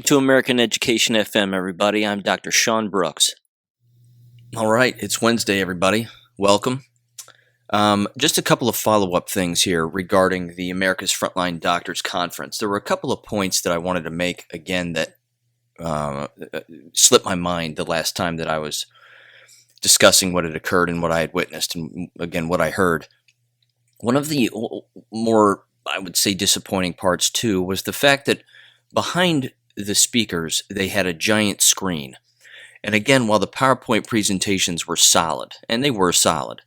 to American Education FM, everybody. I'm Dr. Sean Brooks. All right, it's Wednesday, everybody. Welcome. Just a couple of follow-up things here regarding the America's Frontline Doctors Conference. There were a couple of points that I wanted to make, again, that slipped my mind the last time that I was discussing what had occurred and what I had witnessed and, again, what I heard. One of the more, I would say, disappointing parts, too, was the fact that behind the speakers, they had a giant screen. And again, while the PowerPoint presentations were solid, and they were solid,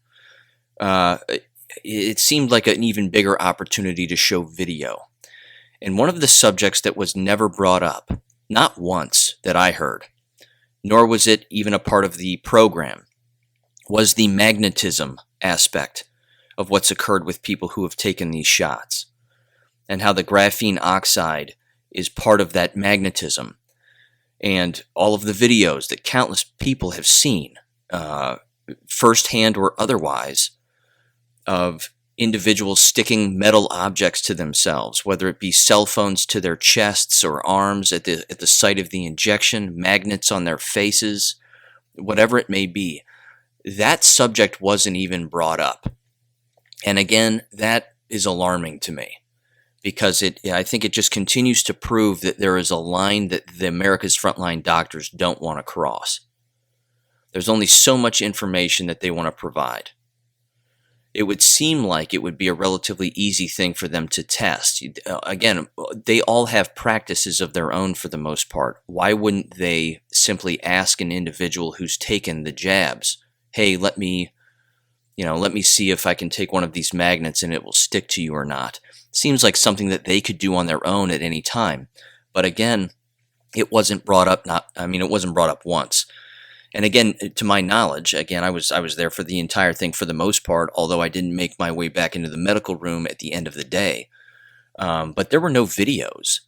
it seemed like an even bigger opportunity to show video. And one of the subjects that was never brought up, not once that I heard, nor was it even a part of the program, was the magnetism aspect of what's occurred with people who have taken these shots, and how the graphene oxide is part of that magnetism, and all of the videos that countless people have seen, firsthand or otherwise, of individuals sticking metal objects to themselves, whether it be cell phones to their chests or arms at the site of the injection, magnets on their faces, whatever it may be. That subject wasn't even brought up. And again, that is alarming to me, because I think it just continues to prove that there is a line that the America's Frontline Doctors don't want to cross. There's only so much information that they want to provide. It would seem like it would be a relatively easy thing for them to test. Again, they all have practices of their own for the most part. Why wouldn't they simply ask an individual who's taken the jabs, hey, let me see if I can take one of these magnets and it will stick to you or not? Seems like something that they could do on their own at any time. But again, it wasn't brought up. It wasn't brought up once. And again, to my knowledge, again, I was there for the entire thing for the most part, although I didn't make my way back into the medical room at the end of the day. But there were no videos.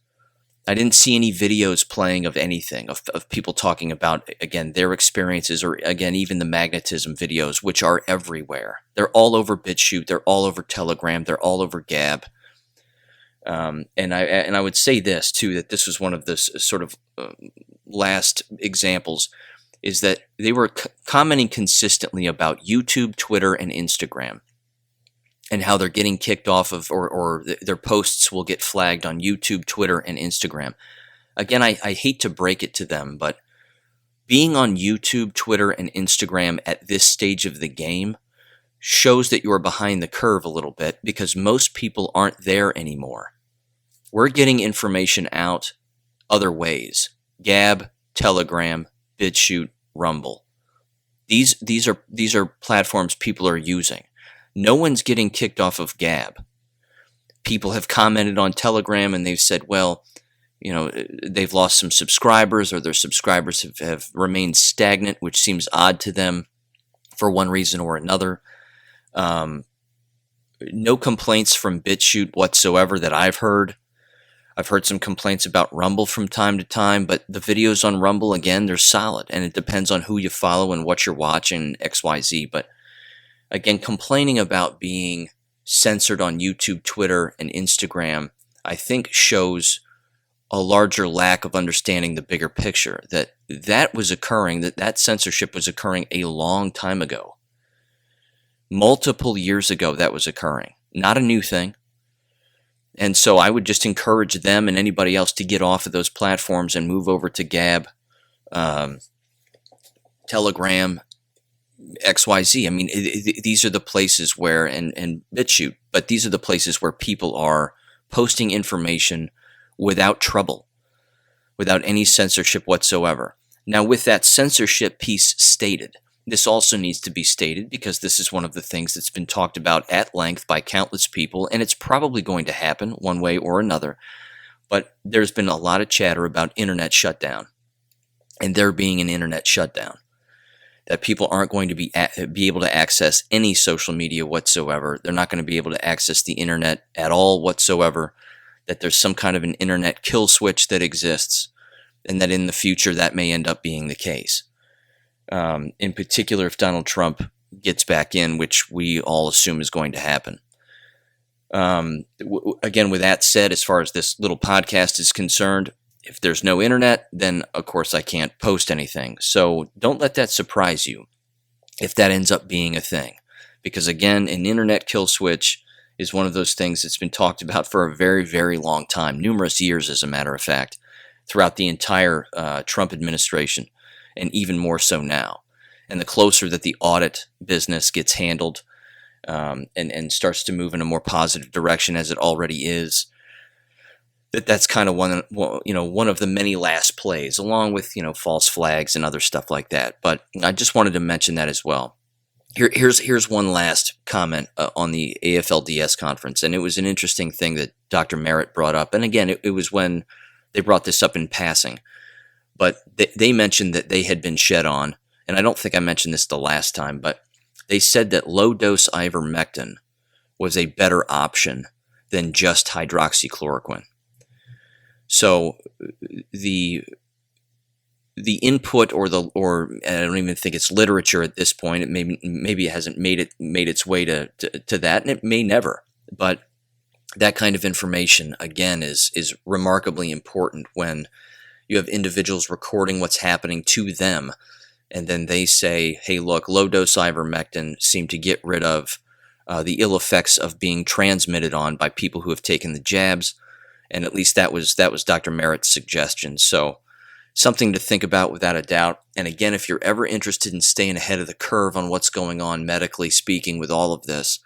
I didn't see any videos playing of anything, of people talking about, again, their experiences, or again, even the magnetism videos, which are everywhere. They're all over BitChute, they're all over Telegram, they're all over Gab. And I would say this too, that this was one of the sort of last examples, is that they were commenting consistently about YouTube, Twitter, and Instagram, and how they're getting kicked off of, or their posts will get flagged on YouTube, Twitter, and Instagram. Again, I hate to break it to them, but being on YouTube, Twitter, and Instagram at this stage of the game shows that you're behind the curve a little bit, because most people aren't there anymore. We're getting information out other ways. Gab, Telegram, BitChute, Rumble. These are platforms people are using. No one's getting kicked off of Gab. People have commented on Telegram and they've said, well, they've lost some subscribers, or their subscribers have remained stagnant, which seems odd to them for one reason or another. No complaints from BitChute whatsoever that I've heard. I've heard some complaints about Rumble from time to time, but the videos on Rumble, again, they're solid, and it depends on who you follow and what you're watching, XYZ. But again, complaining about being censored on YouTube, Twitter, and Instagram, I think shows a larger lack of understanding the bigger picture, that was occurring, that censorship was occurring a long time ago. Multiple years ago that was occurring. Not a new thing. And so I would just encourage them and anybody else to get off of those platforms and move over to Gab, Telegram, XYZ. These are the places where, and BitChute, but these are the places where people are posting information without trouble, without any censorship whatsoever. Now, with that censorship piece stated, this also needs to be stated, because this is one of the things that's been talked about at length by countless people, and it's probably going to happen one way or another. But there's been a lot of chatter about internet shutdown, and there being an internet shutdown, that people aren't going to be able to access any social media whatsoever. They're not going to be able to access the internet at all whatsoever, that there's some kind of an internet kill switch that exists, and that in the future that may end up being the case. In particular, if Donald Trump gets back in, which we all assume is going to happen. Again, with that said, as far as this little podcast is concerned, If there's no internet, then of course I can't post anything. So don't let that surprise you if that ends up being a thing. Because again, an internet kill switch is one of those things that's been talked about for a very, very long time, numerous years as a matter of fact, throughout the entire Trump administration, and even more so now. And the closer that the audit business gets handled and starts to move in a more positive direction, as it already is, that's kind of one of the many last plays, along with false flags and other stuff like that. But I just wanted to mention that as well. Here's one last comment on the AFLDS conference, and it was an interesting thing that Dr. Merritt brought up. And again, it was when they brought this up in passing, but they mentioned that they had been shed on, and I don't think I mentioned this the last time, but they said that low-dose ivermectin was a better option than just hydroxychloroquine. So the input or I don't even think it's literature at this point. It maybe it hasn't made its way to that, and it may never. But that kind of information again is remarkably important when you have individuals recording what's happening to them, and then they say, "Hey, look, low dose ivermectin seemed to get rid of the ill effects of being transmitted on by people who have taken the jabs," and at least that was Dr. Merritt's suggestion. So. Something to think about without a doubt. And again, if you're ever interested in staying ahead of the curve on what's going on medically speaking with all of this,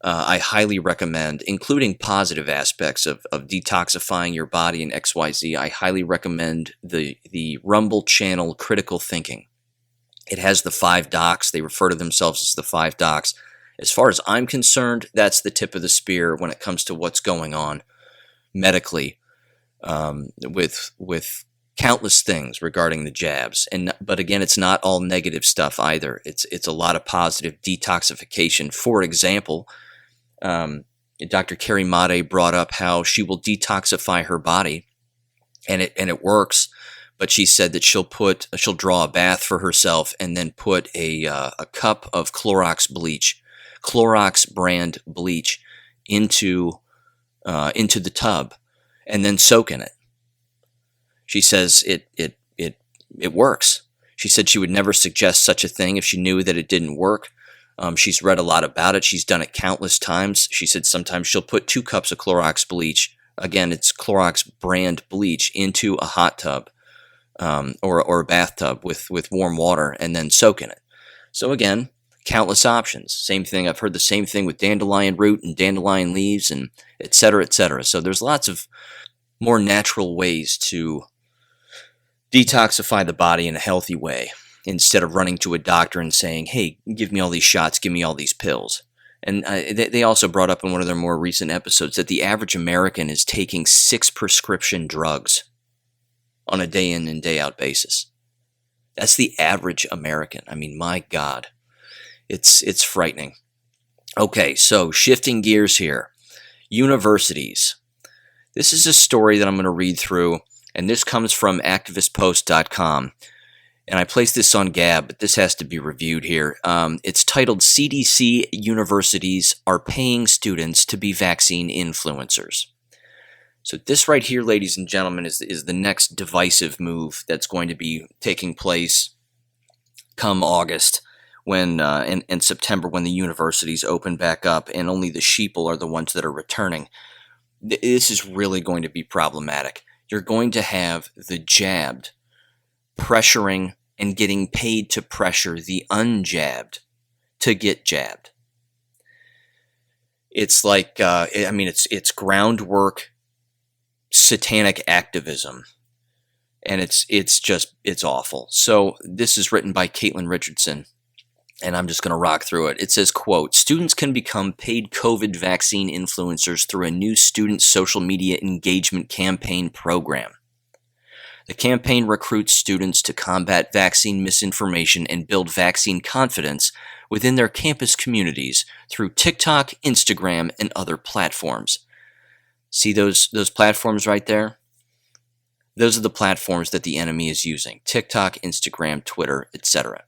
I highly recommend, including positive aspects of detoxifying your body and XYZ, I highly recommend the Rumble channel Critical Thinking. It has the 5 docs. They refer to themselves as the 5 docs. As far as I'm concerned, that's the tip of the spear when it comes to what's going on medically with countless things regarding the jabs, but again, it's not all negative stuff either. It's a lot of positive detoxification. For example, Dr. Carrie Mate brought up how she will detoxify her body, and it works. But she said that she'll draw a bath for herself and then put a cup of Clorox brand bleach, into the tub, and then soak in it. She says it works. She said she would never suggest such a thing if she knew that it didn't work. She's read a lot about it. She's done it countless times. She said sometimes she'll put 2 cups of Clorox bleach. Again, it's Clorox brand bleach into a hot tub or a bathtub with warm water and then soak in it. So again, countless options. Same thing. I've heard the same thing with dandelion root and dandelion leaves and et cetera, et cetera. So there's lots of more natural ways to detoxify the body in a healthy way instead of running to a doctor and saying, "Hey, give me all these shots, give me all these pills." And they also brought up in one of their more recent episodes that the average American is taking 6 prescription drugs on a day in and day out basis. That's the average American. I mean, my God, it's frightening. Okay, so shifting gears here. Universities. This is a story that I'm going to read through, and this comes from activistpost.com. And I placed this on Gab, but this has to be reviewed here. It's titled, CDC Universities Are Paying Students to Be Vaccine Influencers. So this right here, ladies and gentlemen, is the next divisive move that's going to be taking place come August and September when the universities open back up and only the sheeple are the ones that are returning. This is really going to be problematic. You're going to have the jabbed pressuring and getting paid to pressure the unjabbed to get jabbed. It's like, it's groundwork satanic activism, and it's awful. So this is written by Caitlin Richardson, and I'm just going to rock through it. It says, quote, "Students can become paid COVID vaccine influencers through a new student social media engagement campaign program. The campaign recruits students to combat vaccine misinformation and build vaccine confidence within their campus communities through TikTok, Instagram, and other platforms." See those platforms right there? Those are the platforms that the enemy is using. TikTok, Instagram, Twitter, etc.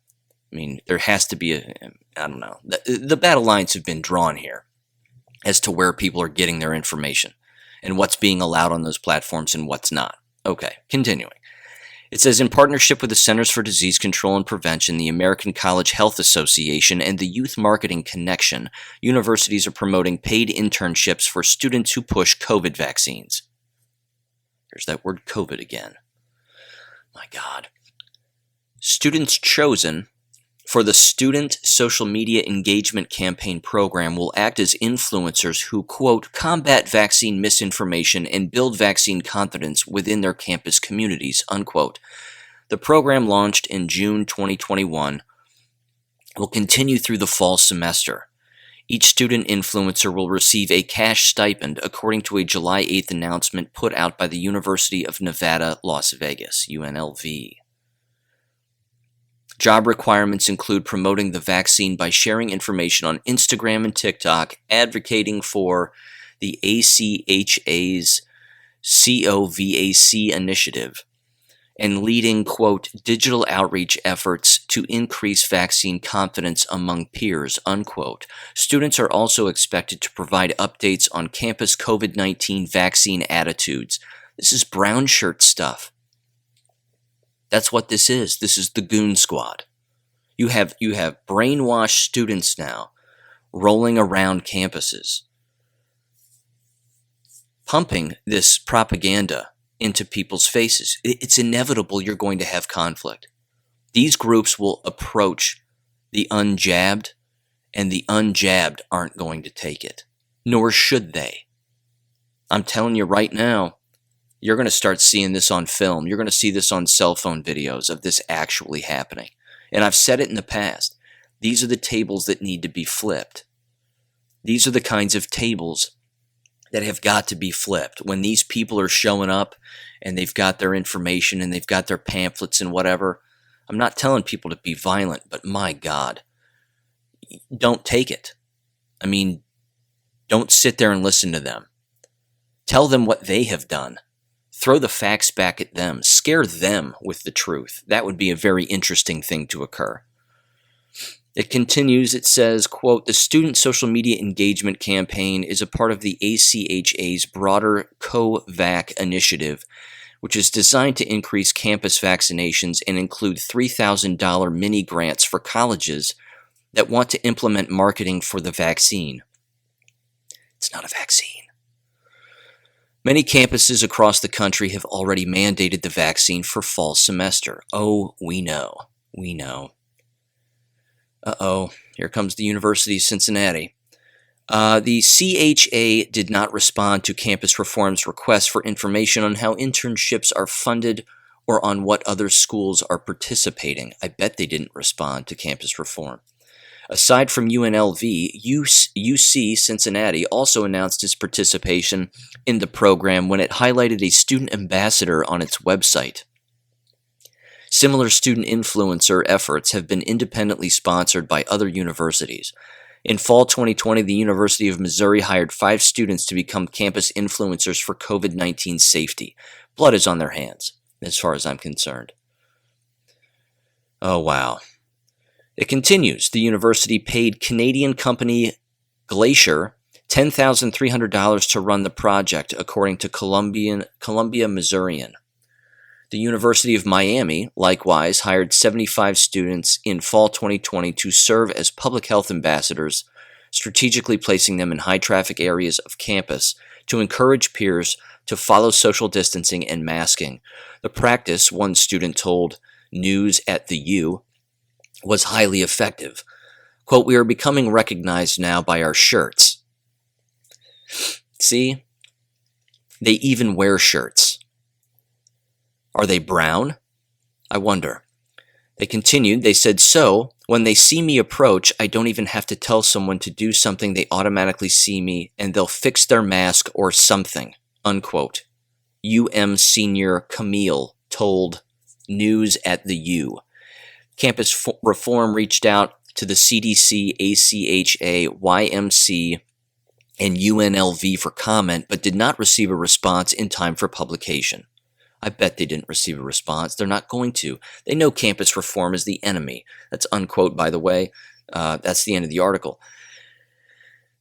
I mean, there has to be I don't know. The battle lines have been drawn here as to where people are getting their information and what's being allowed on those platforms and what's not. Okay, continuing. It says, in partnership with the Centers for Disease Control and Prevention, the American College Health Association, and the Youth Marketing Connection, universities are promoting paid internships for students who push COVID vaccines. There's that word COVID again. My God. Students chosen for the Student Social Media Engagement Campaign program will act as influencers who, quote, combat vaccine misinformation and build vaccine confidence within their campus communities, unquote. The program, launched in June 2021, will continue through the fall semester. Each student influencer will receive a cash stipend according to a July 8th announcement put out by the University of Nevada, Las Vegas, UNLV. Job requirements include promoting the vaccine by sharing information on Instagram and TikTok, advocating for the ACHA's COVAC initiative, and leading, quote, digital outreach efforts to increase vaccine confidence among peers, unquote. Students are also expected to provide updates on campus COVID-19 vaccine attitudes. This is brown shirt stuff. That's what this is. This is the goon squad. You have brainwashed students now rolling around campuses, pumping this propaganda into people's faces. It's inevitable you're going to have conflict. These groups will approach the unjabbed, and the unjabbed aren't going to take it, nor should they. I'm telling you right now, you're going to start seeing this on film. You're going to see this on cell phone videos of this actually happening. And I've said it in the past. These are the tables that need to be flipped. These are the kinds of tables that have got to be flipped. When these people are showing up and they've got their information and they've got their pamphlets and whatever, I'm not telling people to be violent, but my God, don't take it. I mean, don't sit there and listen to them. Tell them what they have done. Throw the facts back at them. Scare them with the truth. That would be a very interesting thing to occur. It continues, it says, quote, the Student Social Media Engagement Campaign is a part of the ACHA's broader COVAC initiative, which is designed to increase campus vaccinations and include $3,000 mini grants for colleges that want to implement marketing for the vaccine. It's not a vaccine. Many campuses across the country have already mandated the vaccine for fall semester. Oh, we know. We know. Uh-oh, here comes the University of Cincinnati. The CHA did not respond to Campus Reform's request for information on how internships are funded or on what other schools are participating. I bet they didn't respond to Campus Reform. Aside from UNLV, UC Cincinnati also announced its participation in the program when it highlighted a student ambassador on its website. Similar student influencer efforts have been independently sponsored by other universities. In fall 2020, the University of Missouri hired 5 students to become campus influencers for COVID-19 safety. Blood is on their hands, as far as I'm concerned. Oh, wow. It continues. The university paid Canadian company Glacier $10,300 to run the project, according to Columbia Missourian. The University of Miami, likewise, hired 75 students in fall 2020 to serve as public health ambassadors, strategically placing them in high-traffic areas of campus to encourage peers to follow social distancing and masking. The practice, one student told News at the U, was highly effective. Quote, we are becoming recognized now by our shirts. See? They even wear shirts. Are they brown? I wonder. They continued, they said, so, when they see me approach, I don't even have to tell someone to do something. They automatically see me, and they'll fix their mask or something, unquote. UM senior Camille told News at the U. Campus Reform reached out to the CDC, ACHA, YMC, and UNLV for comment, but did not receive a response in time for publication. I bet they didn't receive a response. They're not going to. They know Campus Reform is the enemy. That's unquote, by the way. That's the end of the article.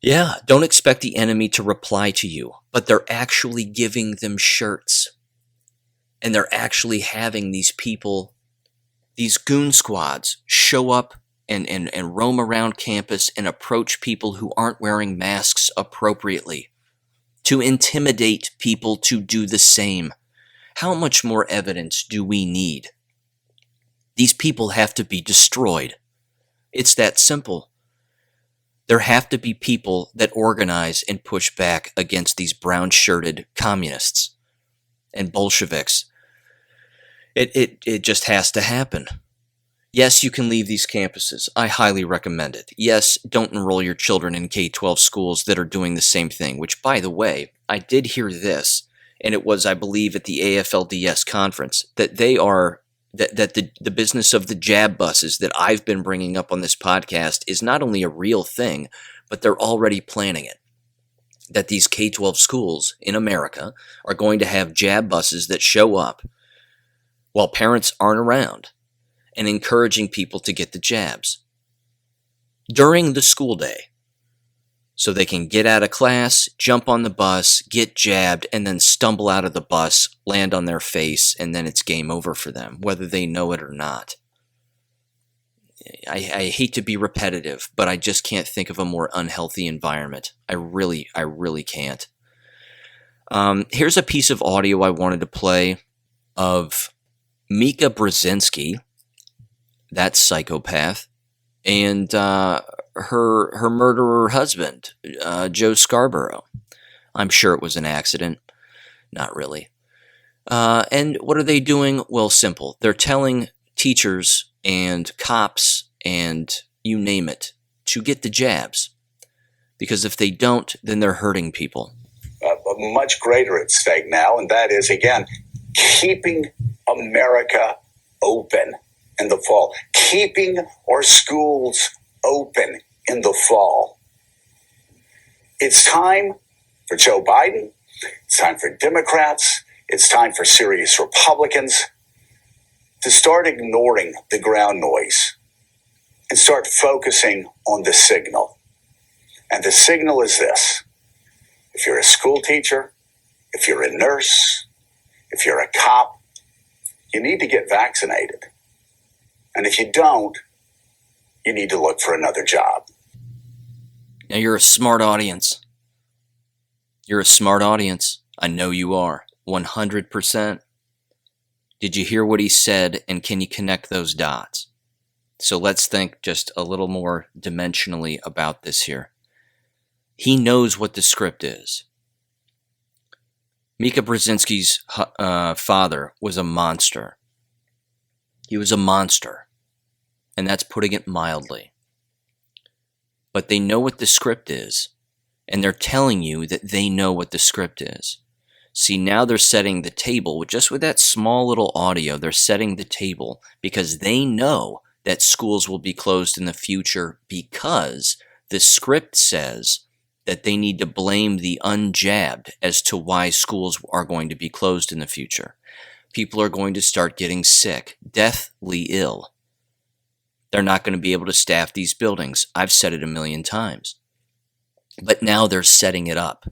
Yeah, don't expect the enemy to reply to you, but they're actually giving them shirts. And they're actually having these people, these goon squads, show up and roam around campus and approach people who aren't wearing masks appropriately to intimidate people to do the same. How much more evidence do we need? These people have to be destroyed. It's that simple. There have to be people that organize and push back against these brown-shirted communists and Bolsheviks. It just has to happen. Yes, you can leave these campuses. I highly recommend it. Yes, don't enroll your children in K-12 schools that are doing the same thing, which, by the way, I did hear this, and it was, I believe, at the AFLDS conference, that they are, that the business of the jab buses that I've been bringing up on this podcast is not only a real thing, but they're already planning it. That these K-12 schools in America are going to have jab buses that show up while parents aren't around, and encouraging people to get the jabs during the school day so they can get out of class, jump on the bus, get jabbed, and then stumble out of the bus, land on their face, and then it's game over for them, whether they know it or not. I hate to be repetitive, but I just can't think of a more unhealthy environment. I really can't. Here's a piece of audio I wanted to play of Mika Brzezinski, that psychopath, and her murderer husband, Joe Scarborough. I'm sure it was an accident. Not really. And what are they doing? Well, simple. They're telling teachers and cops and you name it to get the jabs. Because if they don't, then they're hurting people. Much greater at stake now, and that is, again, keeping America open in the fall, keeping our schools open in the fall. It's time for Joe Biden. It's time for Democrats. It's time for serious Republicans to start ignoring the ground noise and start focusing on the signal. And the signal is this. If you're a school teacher, if you're a nurse, if you're a cop, you need to get vaccinated. And if you don't, you need to look for another job. Now, you're a smart audience. You're a smart audience. I know you are. 100%. Did you hear what he said, and can you connect those dots? So let's think just a little more dimensionally about this here. He knows what the script is. Mika Brzezinski's father was a monster. He was a monster, and that's putting it mildly. But they know what the script is, and they're telling you that they know what the script is. See, now they're setting the table, just with that small little audio, they're setting the table because they know that schools will be closed in the future because the script says that they need to blame the unjabbed as to why schools are going to be closed in the future. People are going to start getting sick, deathly ill. They're not going to be able to staff these buildings. I've said it a million times. But now they're setting it up.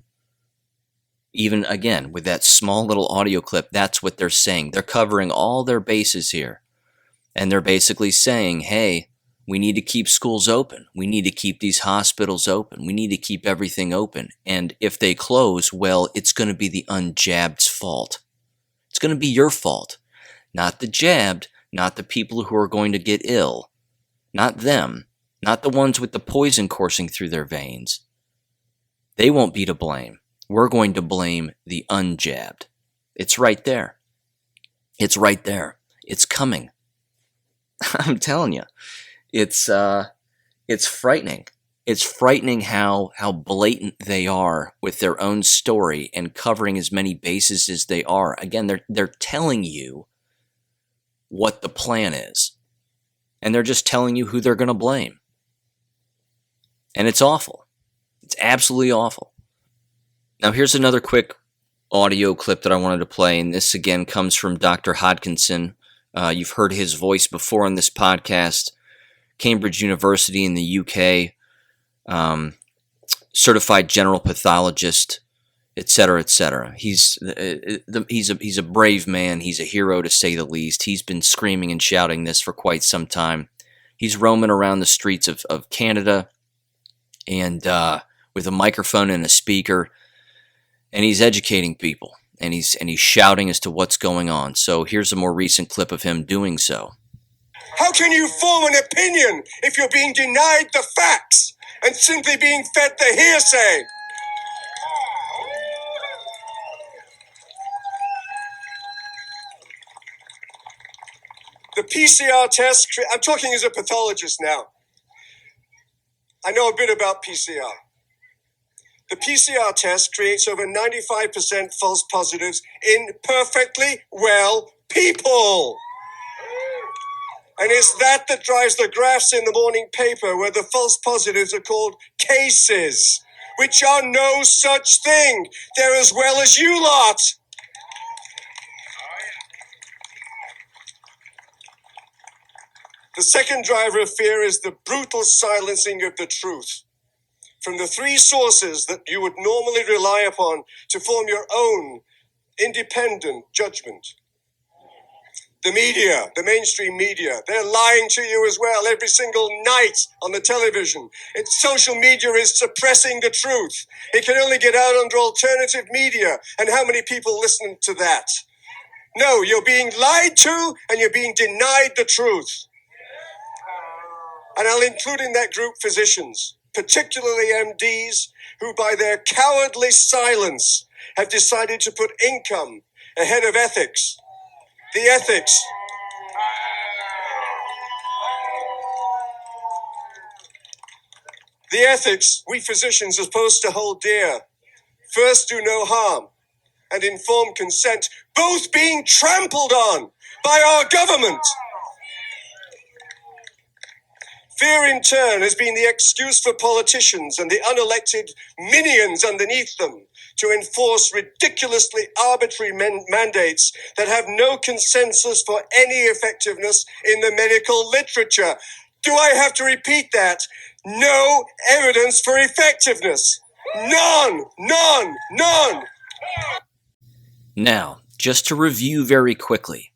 Even again, with that small little audio clip, that's what they're saying. They're covering all their bases here. And they're basically saying, hey, we need to keep schools open. We need to keep these hospitals open. We need to keep everything open. And if they close, well, it's going to be the unjabbed's fault. It's going to be your fault. Not the jabbed, not the people who are going to get ill. Not them. Not the ones with the poison coursing through their veins. They won't be to blame. We're going to blame the unjabbed. It's right there. It's right there. It's coming. I'm telling you. It's frightening. It's frightening how blatant they are with their own story and covering as many bases as they are. Again, they're telling you what the plan is. And they're just telling you who they're going to blame. And it's awful. It's absolutely awful. Now, here's another quick audio clip that I wanted to play, and this again comes from Dr. Hodkinson. You've heard his voice before on this podcast. Cambridge University in the UK, certified general pathologist. etc., etc. He's a brave man. He's a hero to say the least. He's been screaming and shouting this for quite some time. He's roaming around the streets of Canada and with a microphone and a speaker, and he's educating people, and he's shouting as to what's going on. So here's a more recent clip of him doing so. How can you form an opinion if you're being denied the facts and simply being fed the hearsay? The PCR test, I'm talking as a pathologist now. I know a bit about PCR. The PCR test creates over 95% false positives in perfectly well people. And it's that drives the graphs in the morning paper where the false positives are called cases, which are no such thing. They're as well as you lot. The second driver of fear is the brutal silencing of the truth. From the three sources that you would normally rely upon to form your own independent judgment. The media, the mainstream media, they're lying to you as well every single night on the television. Social media is suppressing the truth. It can only get out under alternative media. And how many people listen to that? No, you're being lied to and you're being denied the truth. And I'll include in that group physicians, particularly MDs, who by their cowardly silence have decided to put income ahead of ethics. The ethics. The ethics we physicians are supposed to hold dear. First, do no harm, and informed consent, both being trampled on by our government. Fear, in turn, has been the excuse for politicians and the unelected minions underneath them to enforce ridiculously arbitrary mandates that have no consensus for any effectiveness in the medical literature. Do I have to repeat that? No evidence for effectiveness. None, none, none. Now, just to review very quickly,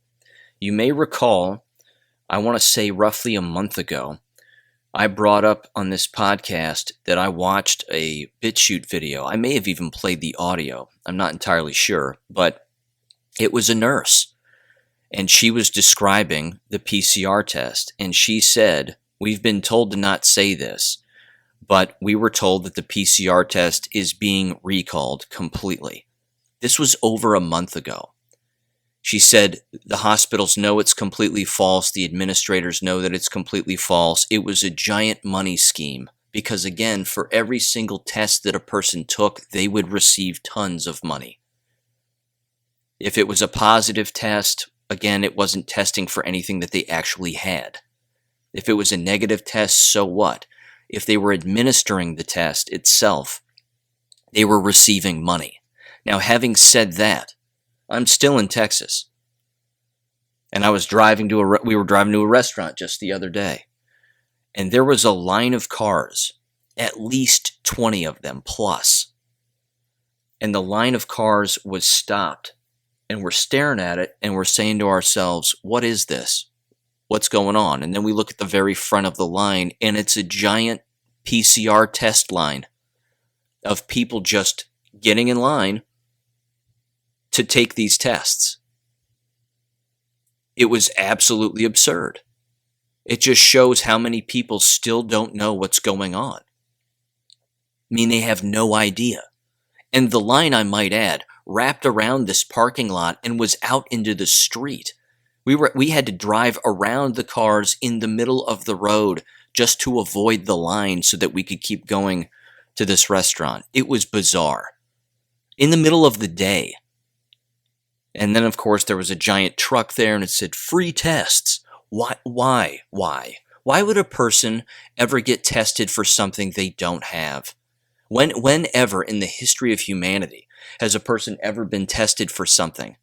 you may recall, I want to say roughly a month ago, I brought up on this podcast that I watched a BitChute video. I may have even played the audio. I'm not entirely sure, but it was a nurse, and she was describing the PCR test, and she said, "We've been told to not say this, but we were told that the PCR test is being recalled completely." This was over a month ago. She said the hospitals know it's completely false. The administrators know that it's completely false. It was a giant money scheme because, again, for every single test that a person took, they would receive tons of money. If it was a positive test, again, it wasn't testing for anything that they actually had. If it was a negative test, so what? If they were administering the test itself, they were receiving money. Now, having said that, I'm still in Texas, and we were driving to a restaurant just the other day, and there was a line of cars, at least 20 of them plus, and the line of cars was stopped, and we're staring at it, and we're saying to ourselves, what is this? What's going on? And then we look at the very front of the line, and it's a giant PCR test line of people just getting in line to take these tests. It was absolutely absurd. It just shows how many people still don't know what's going on. I mean, they have no idea. And the line, I might add, wrapped around this parking lot and was out into the street. We had to drive around the cars in the middle of the road just to avoid the line so that we could keep going to this restaurant. It was bizarre. In the middle of the day. And then, of course, there was a giant truck there and it said, free tests. Why? Why would a person ever get tested for something they don't have? Whenever in the history of humanity has a person ever been tested for something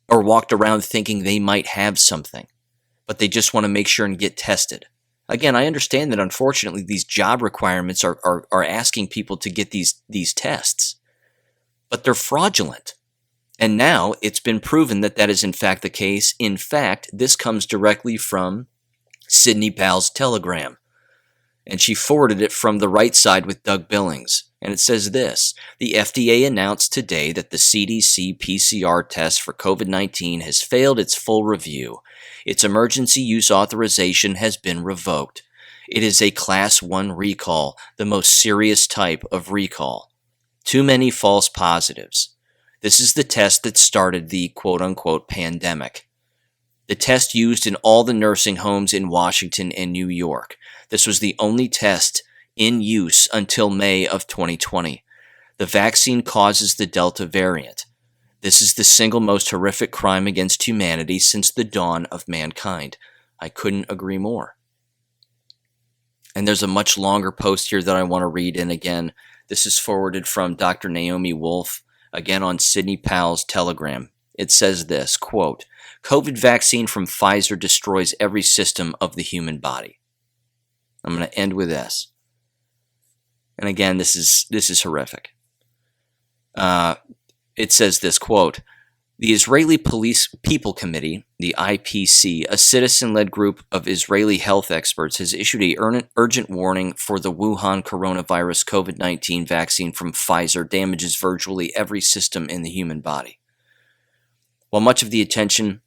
or walked around thinking they might have something, but they just want to make sure and get tested? Again, I understand that unfortunately these job requirements are asking people to get these tests. but they're fraudulent. And now it's been proven that that is in fact the case. In fact, this comes directly from Sidney Powell's telegram. And she forwarded it from the right side with Doug Billings. And it says this: the FDA announced today that the CDC PCR test for COVID-19 has failed its full review. Its emergency use authorization has been revoked. It is a Class 1 recall, the most serious type of recall. Too many false positives. This is the test that started the quote-unquote pandemic. The test used in all the nursing homes in Washington and New York. This was the only test in use until May of 2020. The vaccine causes the Delta variant. This is the single most horrific crime against humanity since the dawn of mankind. I couldn't agree more. And there's a much longer post here that I want to read. And again, this is forwarded from Dr. Naomi Wolf, again on Sidney Powell's telegram. It says this, quote, COVID vaccine from Pfizer destroys every system of the human body. I'm going to end with this. And again, this is horrific. It says this, quote, the Israeli People Committee, the IPC, a citizen-led group of Israeli health experts, has issued an urgent warning for the Wuhan coronavirus COVID-19 vaccine from Pfizer damages virtually every system in the human body. While much of the attention,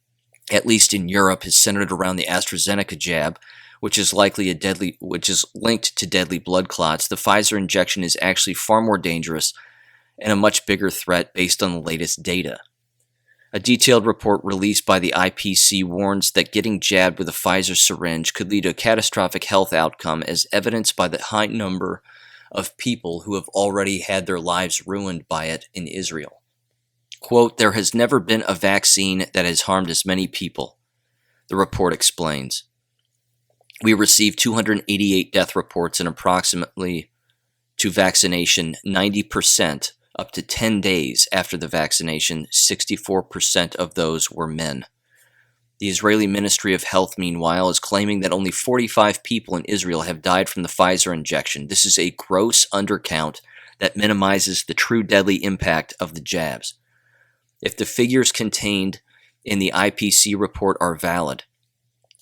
at least in Europe, is centered around the AstraZeneca jab, which is linked to deadly blood clots, the Pfizer injection is actually far more dangerous and a much bigger threat based on the latest data. A detailed report released by the IPC warns that getting jabbed with a Pfizer syringe could lead to a catastrophic health outcome, as evidenced by the high number of people who have already had their lives ruined by it in Israel. Quote, there has never been a vaccine that has harmed as many people, the report explains. We received 288 death reports and approximately to vaccination 90% up to 10 days after the vaccination, 64% of those were men. The Israeli Ministry of Health, meanwhile, is claiming that only 45 people in Israel have died from the Pfizer injection. This is a gross undercount that minimizes the true deadly impact of the jabs. If the figures contained in the IPC report are valid,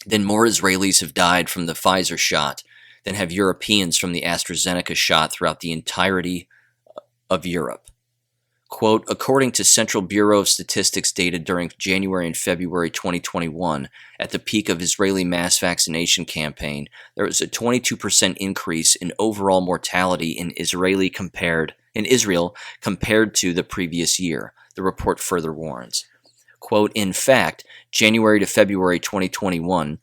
then more Israelis have died from the Pfizer shot than have Europeans from the AstraZeneca shot throughout the entirety of Europe. Quote, according to Central Bureau of Statistics data during January and February 2021, at the peak of Israeli mass vaccination campaign, there was a 22% increase in overall mortality in Israel compared to the previous year, the report further warns. Quote, in fact, January to February 2021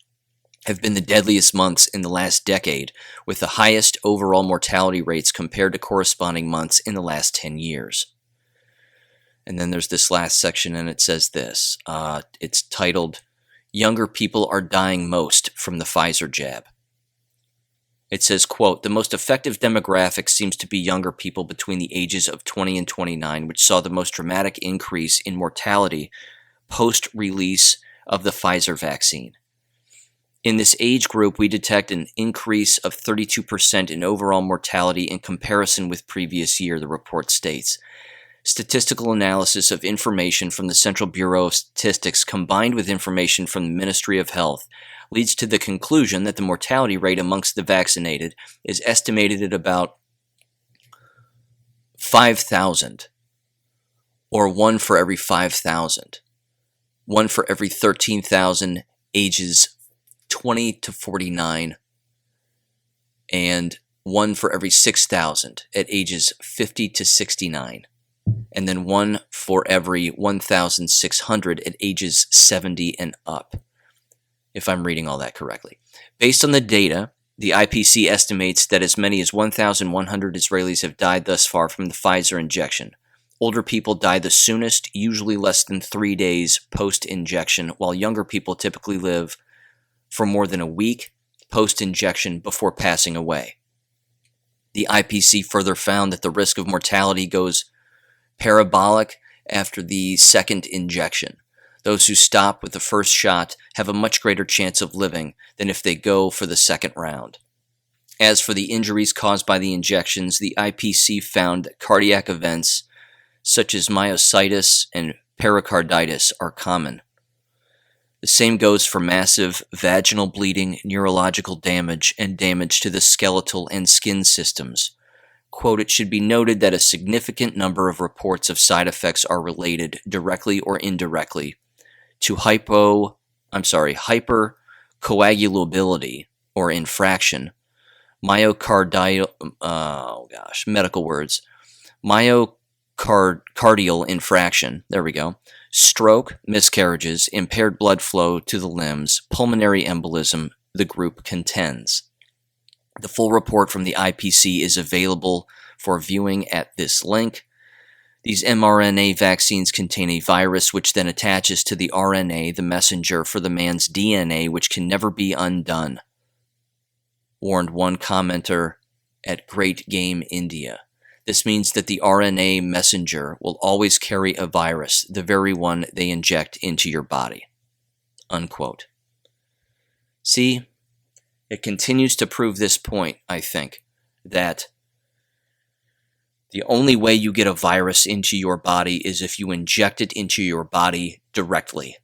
have been the deadliest months in the last decade, with the highest overall mortality rates compared to corresponding months in the last 10 years. And then there's this last section, and it says this. It's titled, Younger People Are Dying Most from the Pfizer Jab. It says, quote, the most effective demographic seems to be younger people between the ages of 20 and 29, which saw the most dramatic increase in mortality post-release of the Pfizer vaccine. In this age group, we detect an increase of 32% in overall mortality in comparison with previous year, the report states. Statistical analysis of information from the Central Bureau of Statistics combined with information from the Ministry of Health leads to the conclusion that the mortality rate amongst the vaccinated is estimated at about 5,000, or 1 for every 5,000, 1 for every 13,000 ages 20 to 49, and 1 for every 6,000 at ages 50 to 69, and then 1 for every 1,600 at ages 70 and up, if I'm reading all that correctly. Based on the data, the IPC estimates that as many as 1,100 Israelis have died thus far from the Pfizer injection. Older people die the soonest, usually less than 3 days post-injection, while younger people typically live for more than a week post-injection before passing away. The IPC further found that the risk of mortality goes parabolic after the second injection. Those who stop with the first shot have a much greater chance of living than if they go for the second round. As for the injuries caused by the injections, the IPC found that cardiac events such as myositis and pericarditis, are common. The same goes for massive vaginal bleeding, neurological damage, and damage to the skeletal and skin systems. Quote, it should be noted that a significant number of reports of side effects are related, directly or indirectly, to hypercoagulability or infraction, medical words, myocardial infraction, there we go, stroke, miscarriages, impaired blood flow to the limbs, pulmonary embolism, the group contends. The full report from the IPC is available for viewing at this link. These mRNA vaccines contain a virus which then attaches to the RNA, the messenger for the man's DNA, which can never be undone, warned one commenter at Great Game India. This means that the RNA messenger will always carry a virus, the very one they inject into your body. Unquote. See, it continues to prove this point, I think, that the only way you get a virus into your body is if you inject it into your body directly.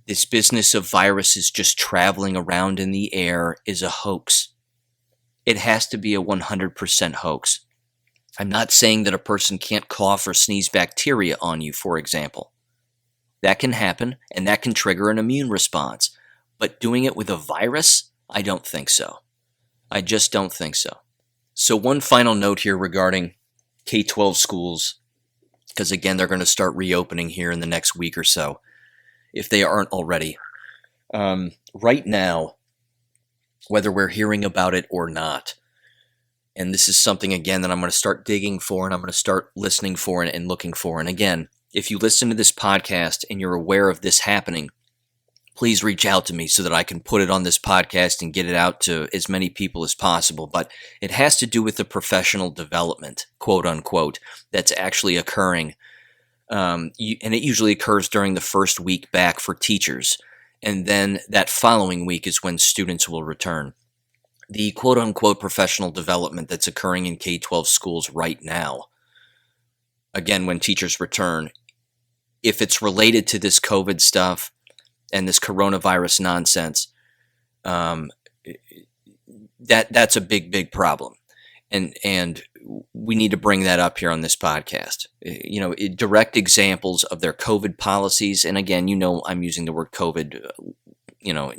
This business of viruses just traveling around in the air is a hoax. It has to be a 100% hoax. I'm not saying that a person can't cough or sneeze bacteria on you, for example. That can happen, and that can trigger an immune response. But doing it with a virus? I don't think so. I just don't think so. So one final note here regarding K-12 schools, because again, they're going to start reopening here in the next week or so, if they aren't already. Right now, whether we're hearing about it or not, and this is something, again, that I'm going to start digging for, and I'm going to start listening for and looking for. And again, if you listen to this podcast and you're aware of this happening, please reach out to me so that I can put it on this podcast and get it out to as many people as possible. But it has to do with the professional development, quote unquote, that's actually occurring. And it usually occurs during the first week back for teachers. And then that following week is when students will return. The quote unquote professional development that's occurring in K-12 schools right now, again, when teachers return, if it's related to this COVID stuff, and this coronavirus nonsense, that's a big problem, and we need to bring that up here on this podcast. Direct examples of their COVID policies, and again, I'm using the word COVID,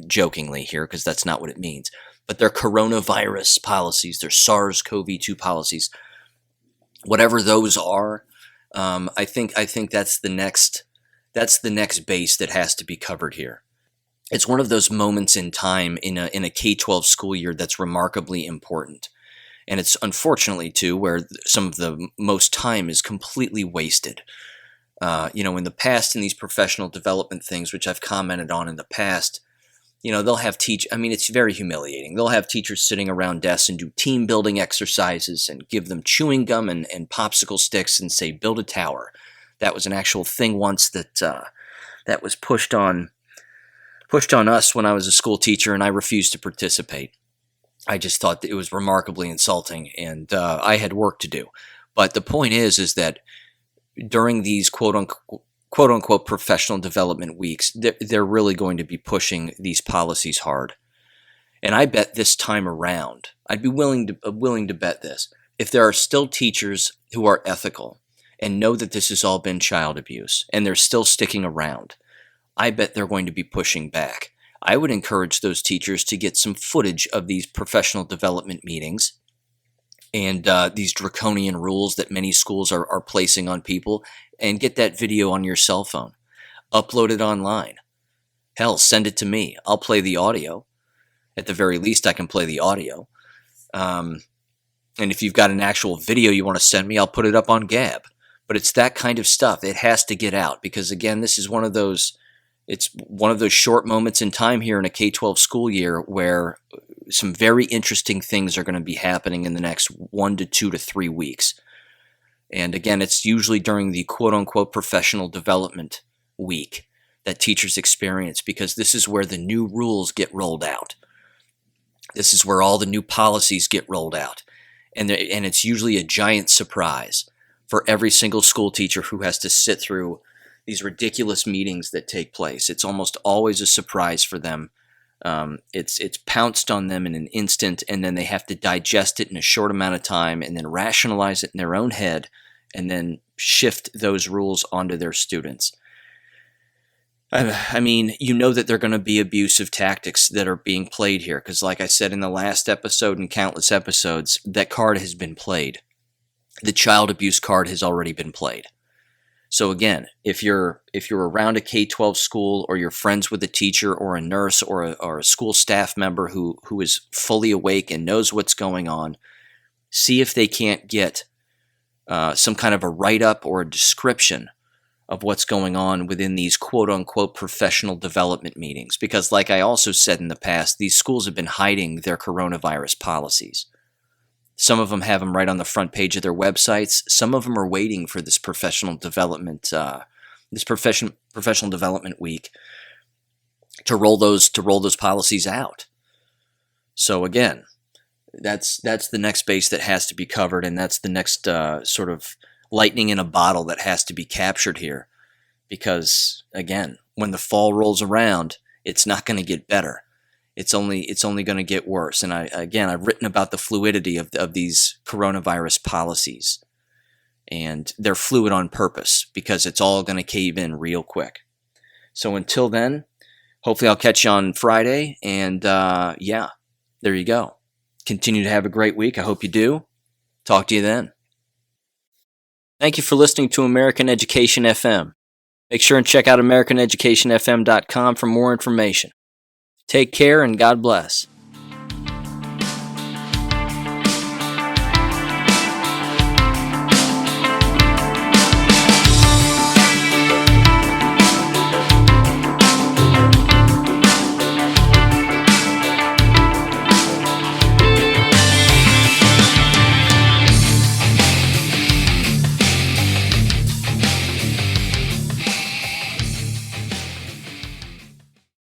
jokingly here because that's not what it means. But their coronavirus policies, their SARS-CoV-2 policies, whatever those are, I think that's the next. That's the next base that has to be covered here. It's one of those moments in time in a K-12 school year that's remarkably important. And it's unfortunately, too, where some of the most time is completely wasted. In the past, in these professional development things, which I've commented on in the past, they'll have it's very humiliating. They'll have teachers sitting around desks and do team building exercises and give them chewing gum and popsicle sticks and say, build a tower. That was an actual thing once that was pushed on us when I was a school teacher, and I refused to participate. I just thought that it was remarkably insulting, and I had work to do. But the point is that during these quote unquote professional development weeks, they're really going to be pushing these policies hard. And I bet this time around, I'd be willing to bet this, if there are still teachers who are ethical and know that this has all been child abuse, and they're still sticking around, I bet they're going to be pushing back. I would encourage those teachers to get some footage of these professional development meetings and these draconian rules that many schools are placing on people, and get that video on your cell phone. Upload it online. Hell, send it to me. I'll play the audio. At the very least, I can play the audio. And if you've got an actual video you want to send me, I'll put it up on Gab. But it's that kind of stuff. It has to get out because, again, this is one of those short moments in time here in a K-12 school year where some very interesting things are going to be happening in the next 1 to 2 to 3 weeks. And again, it's usually during the quote-unquote professional development week that teachers experience, because this is where the new rules get rolled out. This is where all the new policies get rolled out. And it's usually a giant surprise for every single school teacher who has to sit through these ridiculous meetings that take place. It's almost always a surprise for them. It's pounced on them in an instant, and then they have to digest it in a short amount of time and then rationalize it in their own head and then shift those rules onto their students. I mean, you know that there are going to be abusive tactics that are being played here because, like I said in the last episode and countless episodes, that card has been played. The child abuse card has already been played. So again, if you're around a K-12 school or you're friends with a teacher or a nurse or a school staff member who is fully awake and knows what's going on, see if they can't get some kind of a write-up or a description of what's going on within these quote-unquote professional development meetings. Because like I also said in the past, these schools have been hiding their coronavirus policies. Some of them have them right on the front page of their websites. Some of them are waiting for this professional development week to roll those policies out. So again, that's the next base that has to be covered, and that's the next sort of lightning in a bottle that has to be captured here. Because again, when the fall rolls around, it's not going to get better. It's only going to get worse. And I've written about the fluidity of these coronavirus policies, and they're fluid on purpose because it's all going to cave in real quick. So until then, hopefully I'll catch you on Friday, and yeah, there you go. Continue to have a great week. I hope you do. Talk to you then. Thank you for listening to American Education FM. Make sure and check out AmericanEducationFM.com for more information. Take care and God bless.